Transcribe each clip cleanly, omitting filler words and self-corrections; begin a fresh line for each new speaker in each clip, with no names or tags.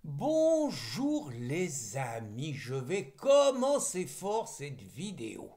Bonjour les amis, je vais commencer fort cette vidéo.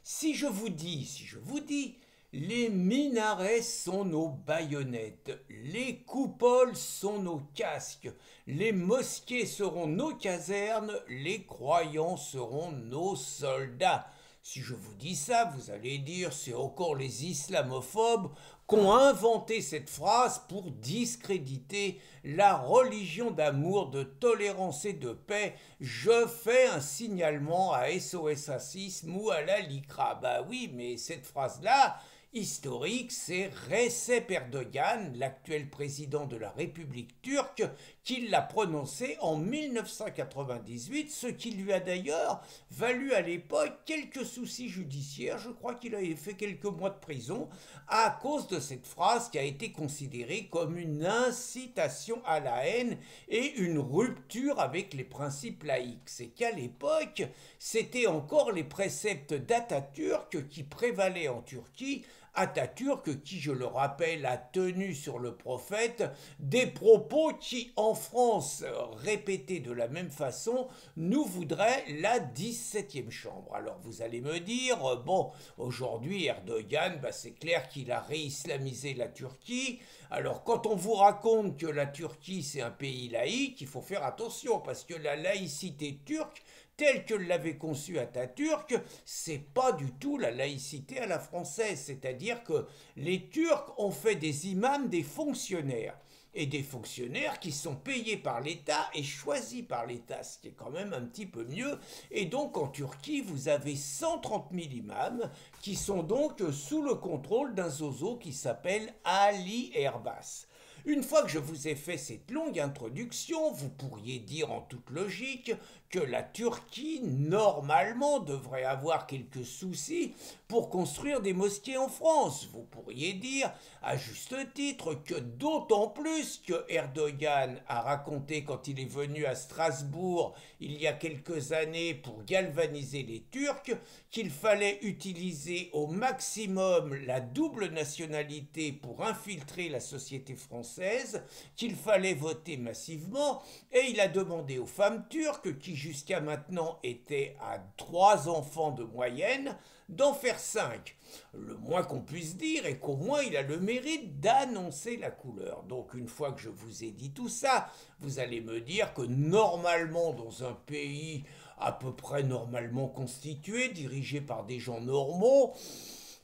Si je vous dis, les minarets sont nos baïonnettes, les coupoles sont nos casques, les mosquées seront nos casernes, les croyants seront nos soldats. Si je vous dis ça, vous allez dire c'est encore les islamophobes qui ont inventé cette phrase pour discréditer la religion d'amour, de tolérance et de paix. Je fais un signalement à SOS Racisme ou à la LICRA. Bah oui, mais cette phrase-là, historique, c'est Recep Erdogan, l'actuel président de la République turque, qui l'a prononcé en 1998, ce qui lui a d'ailleurs valu à l'époque quelques soucis judiciaires. Je crois qu'il avait fait quelques mois de prison à cause de cette phrase qui a été considérée comme une incitation à la haine et une rupture avec les principes laïques. C'est qu'à l'époque, c'était encore les préceptes d'Atatürk qui prévalaient en Turquie. Atatürk qui, je le rappelle, a tenu sur le prophète des propos qui, en France, répétés de la même façon, nous voudraient la 17e chambre. Alors vous allez me dire, bon, aujourd'hui Erdogan, c'est clair qu'il a réislamisé la Turquie. Alors quand on vous raconte que la Turquie c'est un pays laïque, il faut faire attention parce que la laïcité turque, telle que l'avait conçue Atatürk, c'est pas du tout la laïcité à la française. C'est-à-dire que les Turcs ont fait des imams des fonctionnaires. Et des fonctionnaires qui sont payés par l'État et choisis par l'État, ce qui est quand même un petit peu mieux. Et donc en Turquie, vous avez 130 000 imams qui sont donc sous le contrôle d'un zozo qui s'appelle Ali Erbas. Une fois que je vous ai fait cette longue introduction, vous pourriez dire en toute logique que la Turquie, normalement, devrait avoir quelques soucis pour construire des mosquées en France. Vous pourriez dire, à juste titre, que d'autant plus que Erdogan a raconté quand il est venu à Strasbourg il y a quelques années pour galvaniser les Turcs qu'il fallait utiliser au maximum la double nationalité pour infiltrer la société française, qu'il fallait voter massivement, et il a demandé aux femmes turques, qui jusqu'à maintenant étaient à 3 enfants de moyenne, d'en faire 5. Le moins qu'on puisse dire est qu'au moins il a le mérite d'annoncer la couleur. Donc une fois que je vous ai dit tout ça, vous allez me dire que normalement dans un pays à peu près normalement constitué, dirigé par des gens normaux,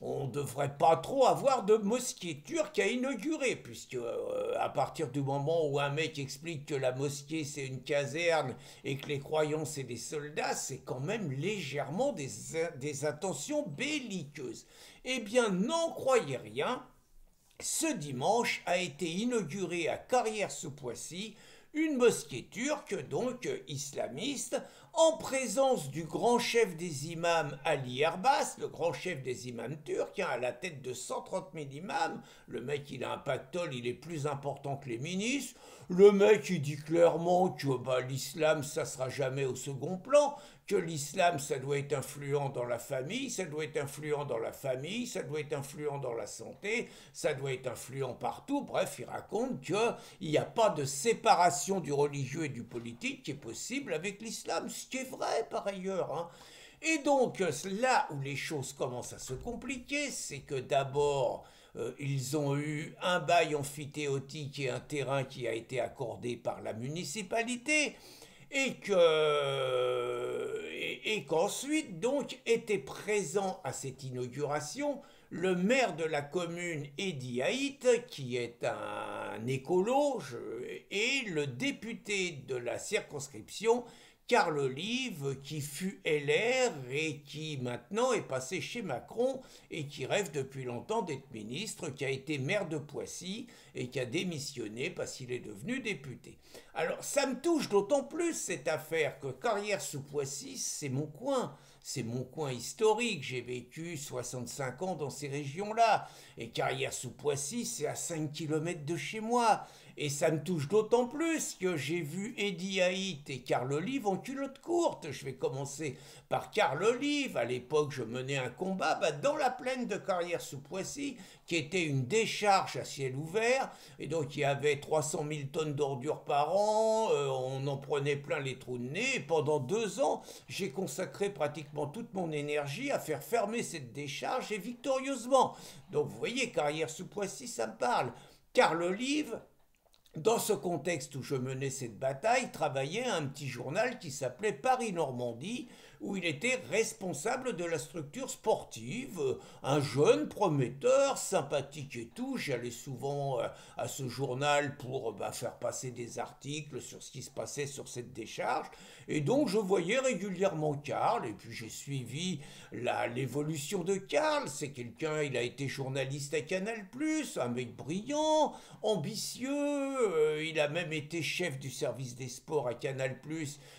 on ne devrait pas trop avoir de mosquée turque à inaugurer, puisque à partir du moment où un mec explique que la mosquée c'est une caserne et que les croyants c'est des soldats, c'est quand même légèrement des intentions belliqueuses. Eh bien, n'en croyez rien, ce dimanche a été inaugurée à Carrière-sous-Poissy une mosquée turque, donc islamiste, en présence du grand chef des imams Ali Erbas, le grand chef des imams turcs, à la tête de 130 000 imams. Le mec, il a un pactole, il est plus important que les ministres. Le mec, il dit clairement que l'islam, ça sera jamais au second plan, que l'islam, ça doit être influent dans la famille, ça doit être influent dans la famille, ça doit être influent dans la santé, ça doit être influent partout. Bref, il raconte qu'il n'y a pas de séparation du religieux et du politique qui est possible avec l'islam, ce qui est vrai par ailleurs, hein. Et donc, là où les choses commencent à se compliquer, c'est que d'abord, ils ont eu un bail amphithéotique et un terrain qui a été accordé par la municipalité et qu'ensuite donc était présent à cette inauguration le maire de la commune Edi Haït, qui est un écolo, et le député de la circonscription Carl Olive, qui fut LR et qui maintenant est passé chez Macron et qui rêve depuis longtemps d'être ministre, qui a été maire de Poissy et qui a démissionné parce qu'il est devenu député. Alors ça me touche d'autant plus cette affaire que Carrière-sous-Poissy, c'est mon coin historique. J'ai vécu 65 ans dans ces régions-là. Et Carrière-sous-Poissy, c'est à 5 km de chez moi. Et ça me touche d'autant plus que j'ai vu Eddie Haït et Carl Olive en culotte courte. Je vais commencer par Carl Olive. À l'époque, je menais un combat dans la plaine de Carrière-sous-Poissy, qui était une décharge à ciel ouvert. Et donc, il y avait 300 000 tonnes d'ordures par an. On en prenait plein les trous de nez. Et pendant 2 ans, j'ai consacré pratiquement toute mon énergie à faire fermer cette décharge et victorieusement. Donc, vous voyez, Carrière-sous-Poissy, ça me parle. Carl Olive, dans ce contexte où je menais cette bataille, travaillait à un petit journal qui s'appelait Paris-Normandie, où il était responsable de la structure sportive, un jeune prometteur, sympathique et tout. J'allais souvent à ce journal pour faire passer des articles sur ce qui se passait sur cette décharge. Et donc je voyais régulièrement Karl, et puis j'ai suivi l'évolution de Karl. C'est quelqu'un, il a été journaliste à Canal+, un mec brillant, ambitieux, il a même été chef du service des sports à Canal+,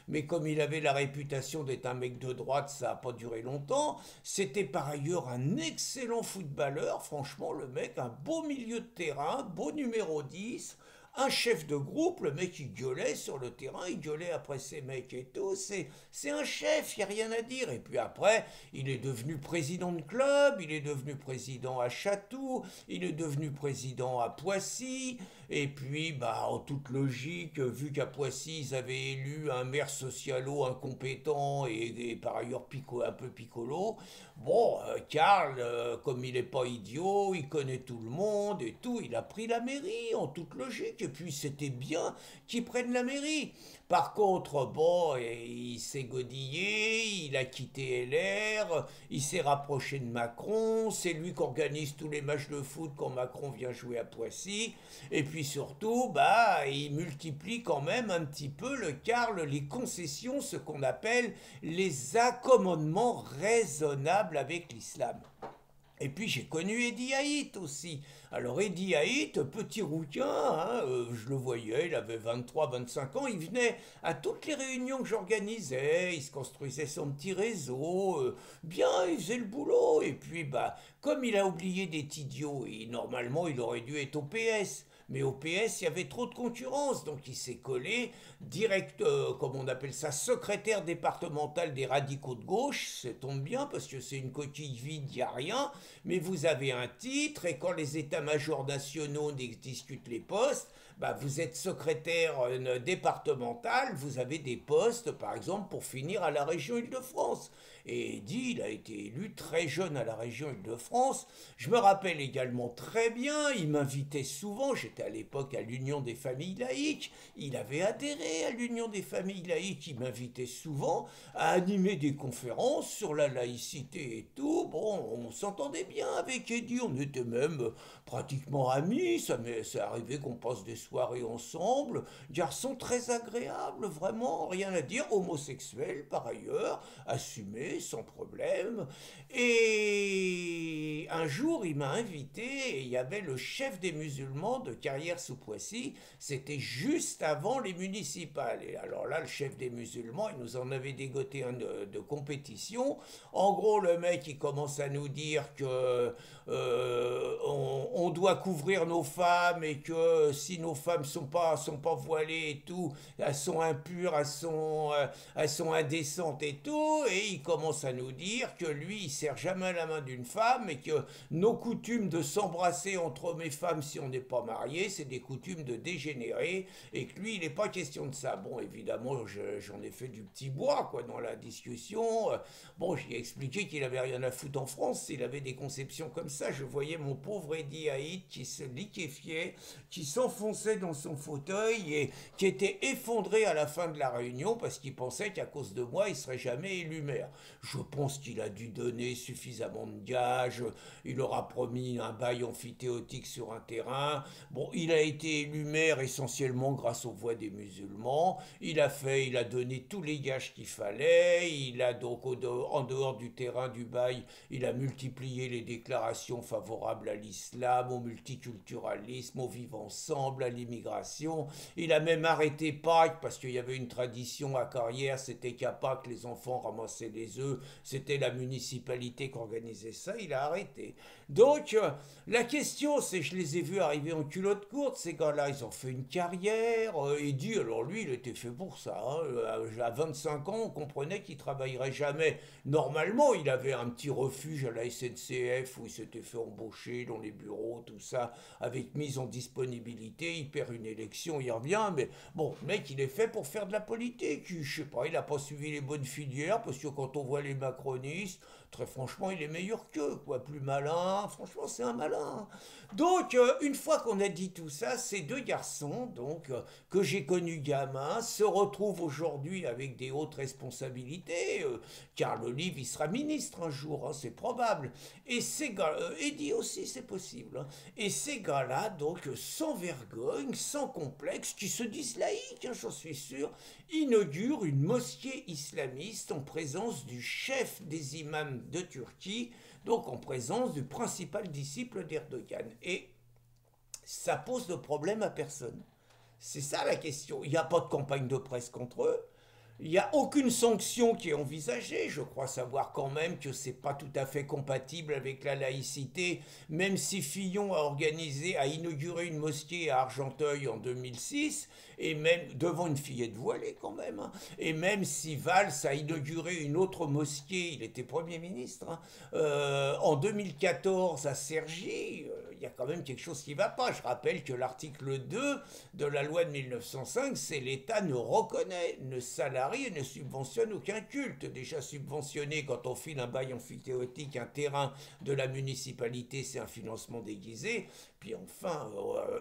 mais comme il avait la réputation d'être un mec de droite, ça n'a pas duré longtemps. C'était par ailleurs un excellent footballeur, franchement le mec, un beau milieu de terrain, beau numéro 10, un chef de groupe, le mec il gueulait sur le terrain, il gueulait après ses mecs et tout, c'est un chef, il n'y a rien à dire. Et puis après, il est devenu président de club, il est devenu président à Chatou, il est devenu président à Poissy, et puis en toute logique, vu qu'à Poissy ils avaient élu un maire socialo incompétent et par ailleurs un peu picolo, bon, Karl, comme il n'est pas idiot, il connaît tout le monde et tout, il a pris la mairie en toute logique. Et puis c'était bien qu'il prenne la mairie. Par contre, bon, il s'est godillé, il a quitté LR, il s'est rapproché de Macron, c'est lui qui organise tous les matchs de foot quand Macron vient jouer à Poissy. Et puis surtout, il multiplie quand même un petit peu le Karl, les concessions, ce qu'on appelle les accommodements raisonnables avec l'islam. Et puis j'ai connu Eddie Haït aussi. Alors Eddie Haït, petit rouquin, je le voyais, il avait 23-25 ans, il venait à toutes les réunions que j'organisais, il se construisait son petit réseau, bien, il faisait le boulot. Et puis comme il a oublié d'être idiot, et normalement il aurait dû être au PS. Mais au PS, il y avait trop de concurrence, donc il s'est collé direct, comme on appelle ça, secrétaire départemental des radicaux de gauche. Ça tombe bien parce que c'est une coquille vide, il n'y a rien. Mais vous avez un titre et quand les états-majors nationaux discutent les postes, vous êtes secrétaire départemental, vous avez des postes, par exemple, pour finir à la région Île-de-France. Et Eddy, il a été élu très jeune à la région Île-de-France. Je me rappelle également très bien, il m'invitait souvent, j'étais à l'époque à l'Union des familles laïques, il avait adhéré à l'Union des familles laïques, il m'invitait souvent à animer des conférences sur la laïcité et tout. Bon, on s'entendait bien avec Eddy, on était même pratiquement amis, ça arrivait qu'on passe des soirées ensemble, garçon très agréable, vraiment, rien à dire, homosexuel par ailleurs, assumé, sans problème. Et un jour, il m'a invité, et il y avait le chef des musulmans de Carrière-sous-Poissy, c'était juste avant les municipales. Et alors là, le chef des musulmans, il nous en avait dégoté un de compétition. En gros, le mec, il commence à nous dire que on doit couvrir nos femmes et que si nos femmes sont pas voilées et tout, elles sont impures, elles sont indécentes et tout, et il commence à nous dire que lui, il serre jamais la main d'une femme et que nos coutumes de s'embrasser entre hommes et femmes si on n'est pas marié, c'est des coutumes de dégénérés et que lui, il n'est pas question de ça. Bon, évidemment, j'en ai fait du petit bois, quoi, dans la discussion. Bon, j'ai expliqué qu'il avait rien à foutre en France, s'il avait des conceptions comme ça. Je voyais mon pauvre Eddie Haït qui se liquéfiait, qui s'enfonçait dans son fauteuil et qui était effondré à la fin de la réunion parce qu'il pensait qu'à cause de moi, il serait jamais élu maire. Je pense qu'il a dû donner suffisamment de gages, il aura promis un bail amphithéotique sur un terrain. Bon, il a été élu maire essentiellement grâce aux voix des musulmans. Il a donné tous les gages qu'il fallait. Il a donc, en dehors du terrain du bail, il a multiplié les déclarations favorables à l'islam, au multiculturalisme, au vivre ensemble, à l'immigration. Il a même arrêté Pâques parce qu'il y avait une tradition à Carrière, c'était qu'à Pâques les enfants ramassaient les œufs, c'était la municipalité qui organisait ça, il a arrêté. Donc la question c'est, je les ai vus arriver en culotte courte, ces gars-là, ils ont fait une carrière, et dit, alors lui il était fait pour ça, hein. À 25 ans on comprenait qu'il travaillerait jamais. Normalement il avait un petit refuge à la SNCF où il s'était fait embaucher dans les bureaux, tout ça, avec mise en disponibilité, il perd une élection, il revient, mais bon, le mec, il est fait pour faire de la politique, je sais pas, il a pas suivi les bonnes filières, parce que quand on voit les macronistes, très franchement, il est meilleur qu'eux, quoi, plus malin, franchement, c'est un malin. Donc, une fois qu'on a dit tout ça, ces deux garçons, donc, que j'ai connus gamins, se retrouvent aujourd'hui avec des hautes responsabilités, car le livre, il sera ministre un jour, hein, c'est probable. Et ces gars, Eddie aussi, c'est possible, hein. Et ces gars-là, donc, sans vergogne, sans complexe, qui se disent laïcs, hein, j'en suis sûr, inaugurent une mosquée islamiste en présence du chef des imams de Turquie, donc en présence du principal disciple d'Erdogan. Et ça pose de problème à personne. C'est ça la question. Il n'y a pas de campagne de presse contre eux. Il n'y a aucune sanction qui est envisagée. Je crois savoir quand même que c'est pas tout à fait compatible avec la laïcité, même si Fillon a inauguré une mosquée à Argenteuil en 2006, et même devant une fillette voilée quand même, hein. Et même si Valls a inauguré une autre mosquée, il était Premier ministre, hein, en 2014 à Cergy, il y a quand même quelque chose qui ne va pas. Je rappelle que l'article 2 de la loi de 1905, c'est l'État ne reconnaît, ne salarie et ne subventionne aucun culte. Déjà subventionné quand on file un bail amphithéotique, un terrain de la municipalité, c'est un financement déguisé. Puis enfin,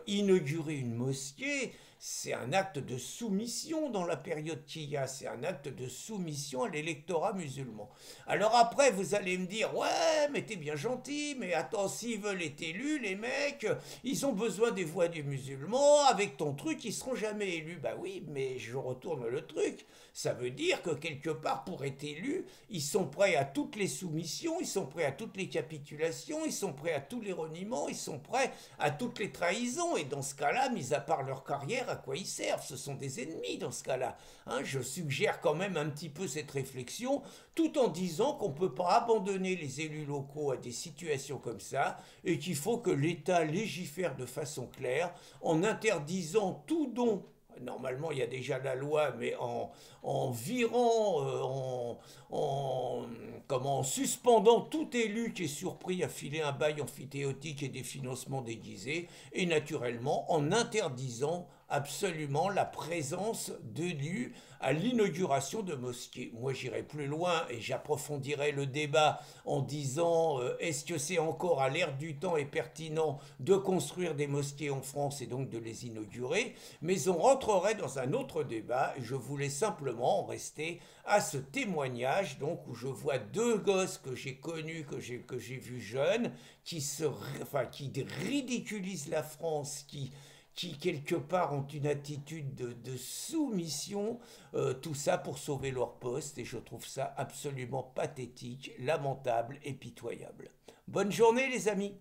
inaugurer une mosquée, c'est un acte de soumission dans la période qu'il y a, c'est un acte de soumission à l'électorat musulman. Alors après, vous allez me dire, ouais, mais t'es bien gentil, mais attends, s'ils veulent être élus, les mecs, ils ont besoin des voix des musulmans, avec ton truc, ils seront jamais élus. Bah oui, mais je retourne le truc. Ça veut dire que quelque part, pour être élus, ils sont prêts à toutes les soumissions, ils sont prêts à toutes les capitulations, ils sont prêts à tous les reniements, ils sont prêts à toutes les trahisons. Et dans ce cas-là, mis à part leur carrière, à quoi ils servent? Ce sont des ennemis dans ce cas-là. Hein, je suggère quand même un petit peu cette réflexion, tout en disant qu'on ne peut pas abandonner les élus locaux à des situations comme ça, et qu'il faut que l'État légifère de façon claire, en interdisant tout don. Normalement, il y a déjà la loi, mais en virant, en suspendant tout élu qui est surpris à filer un bail amphithéotique et des financements déguisés, et naturellement en interdisant absolument la présence d'élus à l'inauguration de mosquées. Moi, j'irai plus loin et j'approfondirai le débat en disant est-ce que c'est encore à l'ère du temps et pertinent de construire des mosquées en France et donc de les inaugurer, mais on rentrerait dans un autre débat et je voulais simplement en rester à ce témoignage donc où je vois deux gosses que j'ai connus, que j'ai vus jeunes, qui ridiculisent la France, qui quelque part ont une attitude de soumission, tout ça pour sauver leur poste, et je trouve ça absolument pathétique, lamentable et pitoyable. Bonne journée les amis.